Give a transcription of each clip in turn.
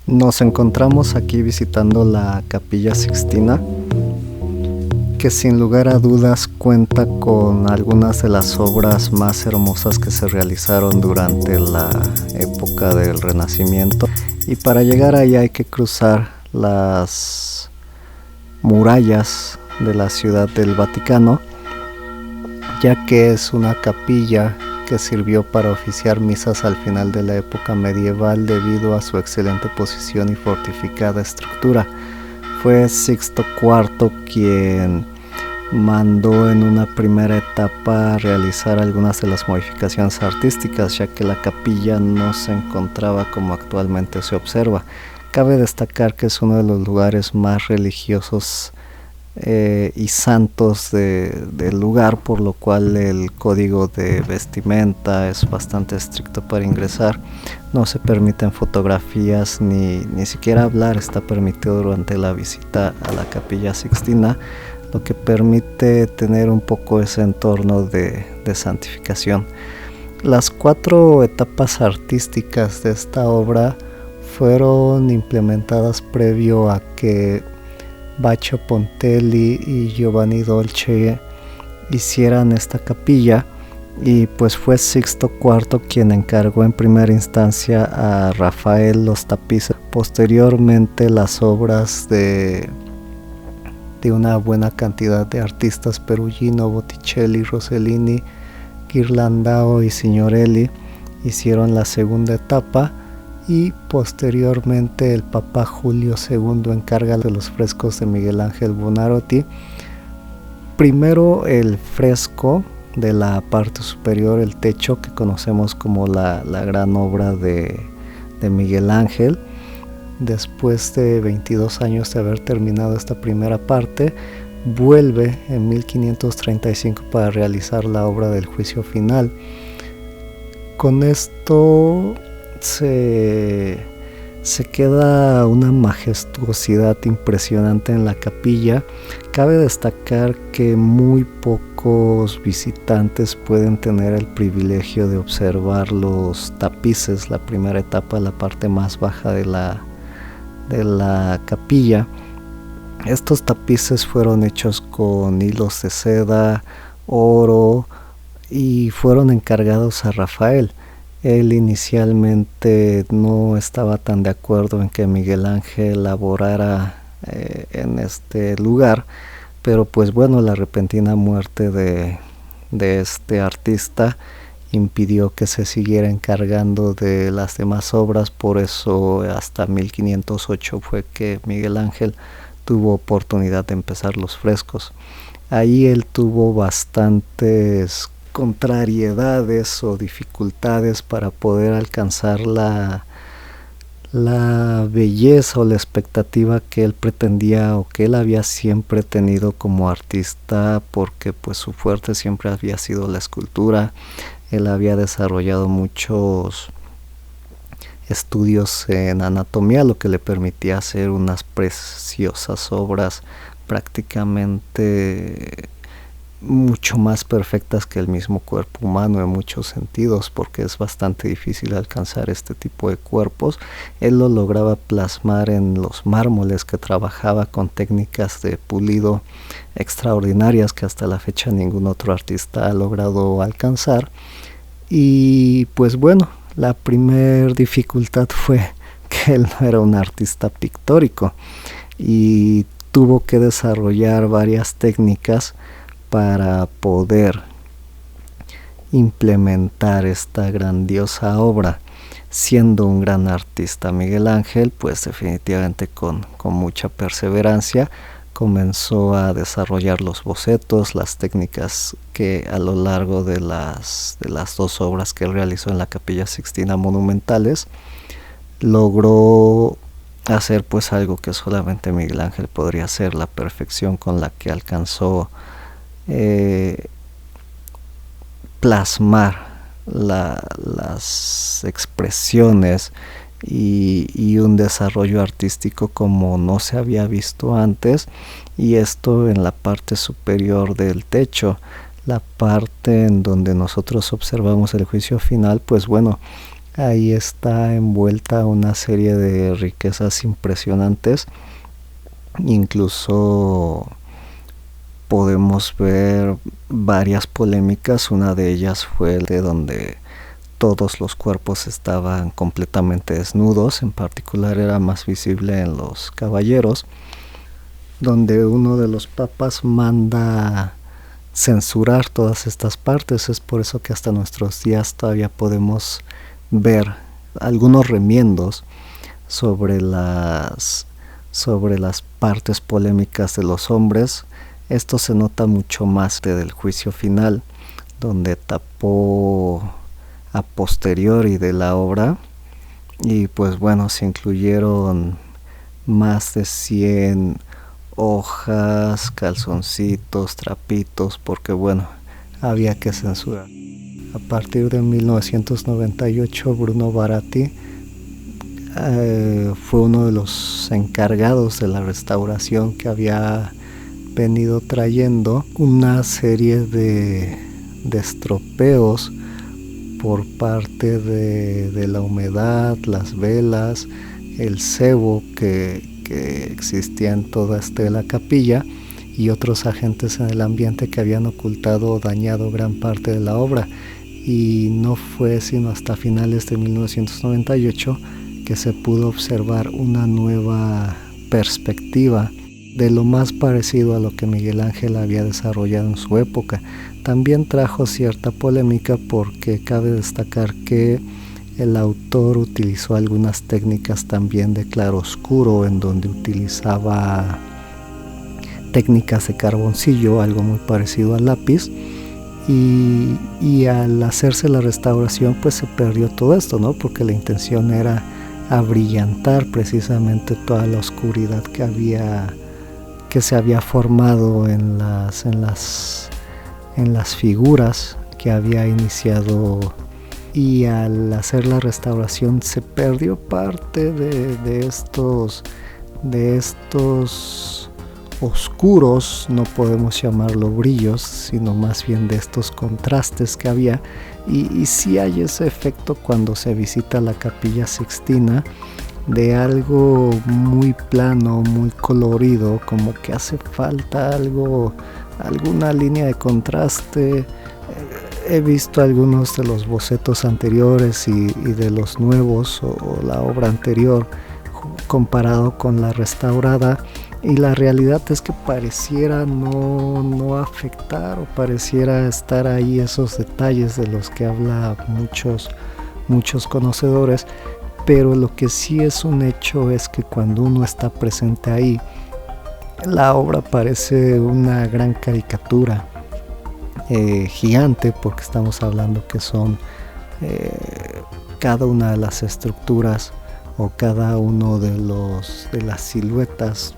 Nos encontramos aquí visitando la Capilla Sixtina, que sin lugar a dudas cuenta con algunas de las obras más hermosas que se realizaron durante la época del Renacimiento. Y para llegar ahí hay que cruzar las murallas de la Ciudad del Vaticano, ya que es una capilla que sirvió para oficiar misas al final de la época medieval debido a su excelente posición y fortificada estructura. Fue Sixto IV quien mandó en una primera etapa realizar algunas de las modificaciones artísticas, ya que la capilla no se encontraba como actualmente se observa. Cabe destacar que es uno de los lugares más religiosos y santos del lugar, por lo cual el código de vestimenta es bastante estricto para ingresar. No se permiten fotografías ni siquiera hablar está permitido durante la visita a la Capilla Sixtina, lo que permite tener un poco ese entorno de santificación. Las 4 etapas artísticas de esta obra fueron implementadas previo a que Baccio Pontelli y Giovanni Dolce hicieran esta capilla, y pues fue Sixto IV quien encargó en primera instancia a Rafael los tapices. Posteriormente las obras de una buena cantidad de artistas: Perugino, Botticelli, Rossellini, Ghirlandau y Signorelli hicieron la segunda etapa, y posteriormente el Papa Julio II encarga de los frescos de Miguel Ángel Buonarroti. Primero el fresco de la parte superior, el techo, que conocemos como la gran obra de Miguel Ángel. Después de 22 años de haber terminado esta primera parte, vuelve en 1535 para realizar la obra del Juicio Final. Con esto se queda una majestuosidad impresionante en la capilla. Cabe destacar que muy pocos visitantes pueden tener el privilegio de observar los tapices, la primera etapa, la parte más baja de la capilla. Estos tapices fueron hechos con hilos de seda, oro, y fueron encargados a Rafael. Él inicialmente no estaba tan de acuerdo en que Miguel Ángel laborara en este lugar, pero pues bueno, la repentina muerte de este artista impidió que se siguiera encargando de las demás obras. Por eso hasta 1508 fue que Miguel Ángel tuvo oportunidad de empezar los frescos. Ahí él tuvo bastantes contrariedades o dificultades para poder alcanzar la belleza o la expectativa que él pretendía o que él había siempre tenido como artista, porque pues su fuerte siempre había sido la escultura. Él había desarrollado muchos estudios en anatomía, lo que le permitía hacer unas preciosas obras prácticamente mucho más perfectas que el mismo cuerpo humano en muchos sentidos, porque es bastante difícil alcanzar este tipo de cuerpos. Él lo lograba plasmar en los mármoles, que trabajaba con técnicas de pulido extraordinarias que hasta la fecha ningún otro artista ha logrado alcanzar. Y pues bueno, la primer dificultad fue que él no era un artista pictórico y tuvo que desarrollar varias técnicas para poder implementar esta grandiosa obra. Siendo un gran artista Miguel Ángel, pues definitivamente con mucha perseverancia comenzó a desarrollar los bocetos, las técnicas que a lo largo de las 2 obras que realizó en la Capilla Sixtina monumentales logró hacer pues algo que solamente Miguel Ángel podría hacer: la perfección con la que alcanzó plasmar las expresiones y un desarrollo artístico como no se había visto antes. Y esto en la parte superior del techo, la parte en donde nosotros observamos el Juicio Final, pues bueno, Ahí está envuelta una serie de riquezas impresionantes. Incluso podemos ver varias polémicas. Una de ellas fue de donde todos los cuerpos estaban completamente desnudos. En particular era más visible en los caballeros, donde uno de los papas manda censurar todas estas partes. Es por eso que hasta nuestros días todavía podemos ver algunos remiendos sobre las partes polémicas de los hombres. Esto se nota mucho más del juicio final, donde tapó a posteriori de la obra, y pues bueno, se incluyeron más de 100 hojas, calzoncitos, trapitos, porque bueno, había que censurar. A partir de 1998, Bruno Baratti fue uno de los encargados de la restauración, que había venido trayendo una serie de estropeos por parte de la humedad, las velas, el sebo que existía en toda la capilla, y otros agentes en el ambiente que habían ocultado o dañado gran parte de la obra. Y no fue sino hasta finales de 1998 que se pudo observar una nueva perspectiva de lo más parecido a lo que Miguel Ángel había desarrollado en su época. También trajo cierta polémica porque cabe destacar que el autor utilizó algunas técnicas también de claroscuro, en donde utilizaba técnicas de carboncillo, algo muy parecido al lápiz, y al hacerse la restauración pues se perdió todo esto, ¿no? Porque la intención era abrillantar precisamente toda la oscuridad que se había formado en las figuras que había iniciado, y al hacer la restauración se perdió parte de estos oscuros, no podemos llamarlo brillos, sino más bien de estos contrastes que había. Y sí hay ese efecto cuando se visita la Capilla Sixtina, de algo muy plano, muy colorido, como que hace falta alguna línea de contraste. He visto algunos de los bocetos anteriores y de los nuevos o la obra anterior comparado con la restaurada, y la realidad es que pareciera no afectar, o pareciera estar ahí esos detalles de los que habla muchos conocedores. Pero lo que sí es un hecho es que cuando uno está presente ahí, la obra parece una gran caricatura gigante, porque estamos hablando que son cada una de las estructuras o cada uno de las siluetas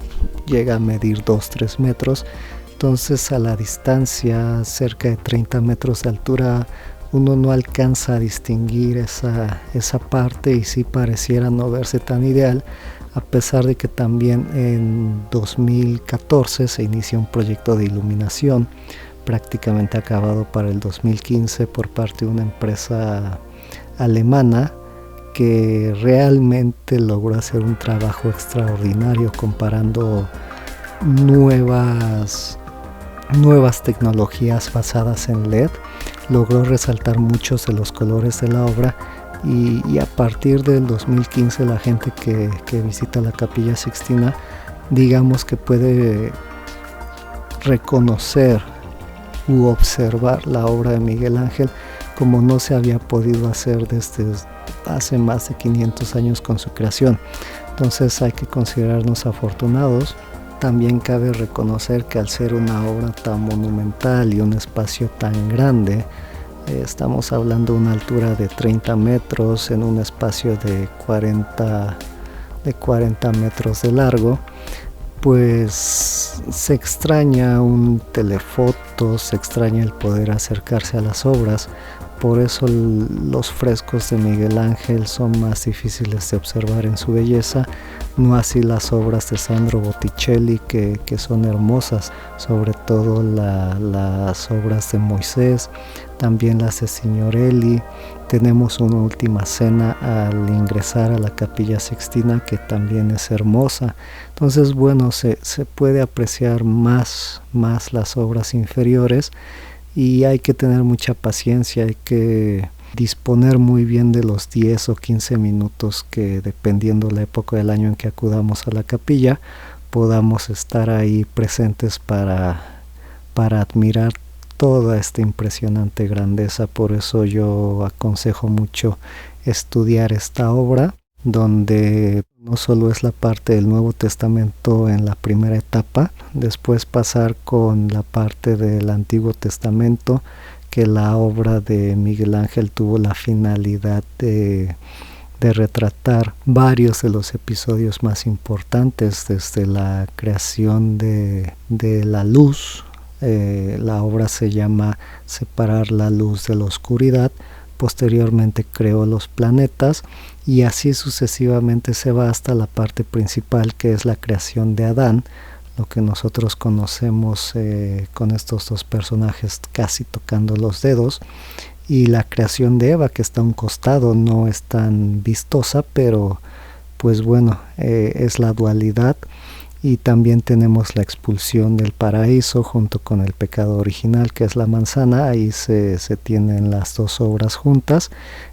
llega a medir 2-3 metros. Entonces a la distancia, cerca de 30 metros de altura, uno no alcanza a distinguir esa parte, y sí pareciera no verse tan ideal, a pesar de que también en 2014 se inicia un proyecto de iluminación prácticamente acabado para el 2015 por parte de una empresa alemana, que realmente logró hacer un trabajo extraordinario comparando nuevas tecnologías basadas en LED. Logró resaltar muchos de los colores de la obra, y a partir del 2015 la gente que visita la Capilla Sixtina, digamos que puede reconocer u observar la obra de Miguel Ángel como no se había podido hacer desde hace más de 500 años con su creación. Entonces hay que considerarnos afortunados. También cabe reconocer que al ser una obra tan monumental y un espacio tan grande, estamos hablando de una altura de 30 metros en un espacio de 40 metros de largo, pues se extraña un telefoto, se extraña el poder acercarse a las obras. Por eso los frescos de Miguel Ángel son más difíciles de observar en su belleza, no así las obras de Sandro Botticelli, que son hermosas, sobre todo las obras de Moisés, también la hace Signorelli. Tenemos una última cena al ingresar a la Capilla Sixtina que también es hermosa. Entonces, bueno, se puede apreciar más las obras inferiores, y hay que tener mucha paciencia, hay que disponer muy bien de los 10 o 15 minutos que, dependiendo la época del año en que acudamos a la capilla, podamos estar ahí presentes para admirar toda esta impresionante grandeza. Por eso yo aconsejo mucho estudiar esta obra, donde no solo es la parte del Nuevo Testamento en la primera etapa, después pasar con la parte del Antiguo Testamento, que la obra de Miguel Ángel tuvo la finalidad de retratar varios de los episodios más importantes, desde la creación de la luz. La obra se llama Separar la luz de la oscuridad. Posteriormente creó los planetas, y así sucesivamente se va hasta la parte principal, que es la creación de Adán, lo que nosotros conocemos con estos dos personajes casi tocando los dedos, y la creación de Eva, que está a un costado, no es tan vistosa, pero pues bueno, es la dualidad. Y también tenemos la expulsión del paraíso junto con el pecado original, que es la manzana. Ahí se tienen las dos obras juntas,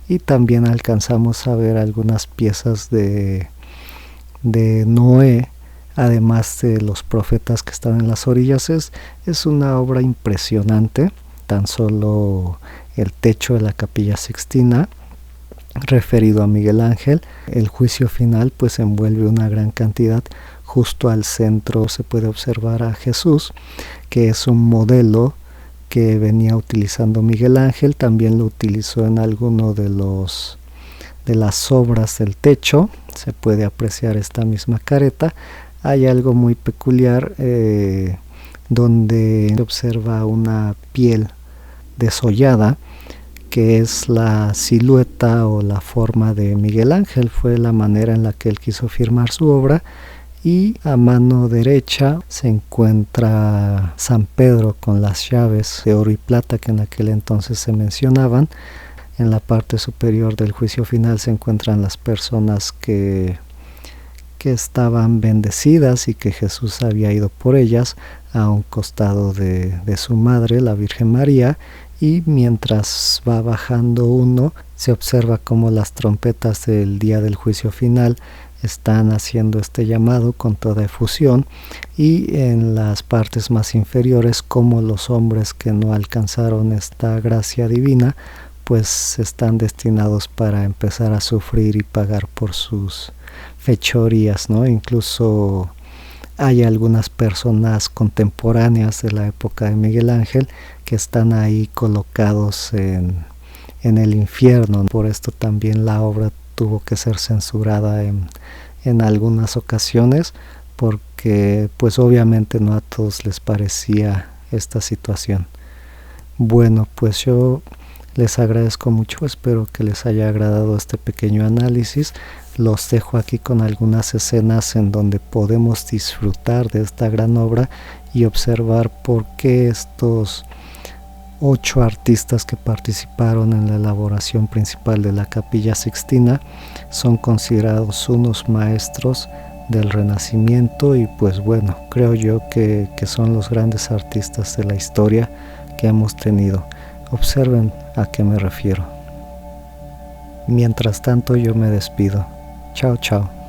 y también alcanzamos a ver algunas piezas de Noé, además de los profetas que están en las orillas. Es una obra impresionante. Tan solo el techo de la Capilla Sixtina, referido a Miguel Ángel. El juicio final pues envuelve una gran cantidad. Justo al centro se puede observar a Jesús, que es un modelo que venía utilizando Miguel Ángel. También lo utilizó en alguno de las obras del techo. Se puede apreciar esta misma careta. Hay algo muy peculiar donde se observa una piel desollada, que es la silueta o la forma de Miguel Ángel. Fue la manera en la que él quiso firmar su obra. Y a mano derecha se encuentra San Pedro con las llaves de oro y plata que en aquel entonces se mencionaban. En la parte superior del juicio final se encuentran las personas que estaban bendecidas y que Jesús había ido por ellas, a un costado de su madre, la Virgen María. Y mientras va bajando uno, se observa como las trompetas del día del juicio final están haciendo este llamado con toda efusión, y en las partes más inferiores como los hombres que no alcanzaron esta gracia divina pues están destinados para empezar a sufrir y pagar por sus fechorías, ¿no? Incluso hay algunas personas contemporáneas de la época de Miguel Ángel que están ahí colocados en el infierno. Por esto también la obra tuvo que ser censurada en algunas ocasiones, porque pues obviamente no a todos les parecía esta situación. Bueno, pues yo les agradezco mucho, espero que les haya agradado este pequeño análisis. Los dejo aquí con algunas escenas en donde podemos disfrutar de esta gran obra y observar por qué estos 8 artistas que participaron en la elaboración principal de la Capilla Sixtina son considerados unos maestros del Renacimiento, y pues bueno, creo yo que son los grandes artistas de la historia que hemos tenido. Observen a qué me refiero. Mientras tanto yo me despido. Chao, chao.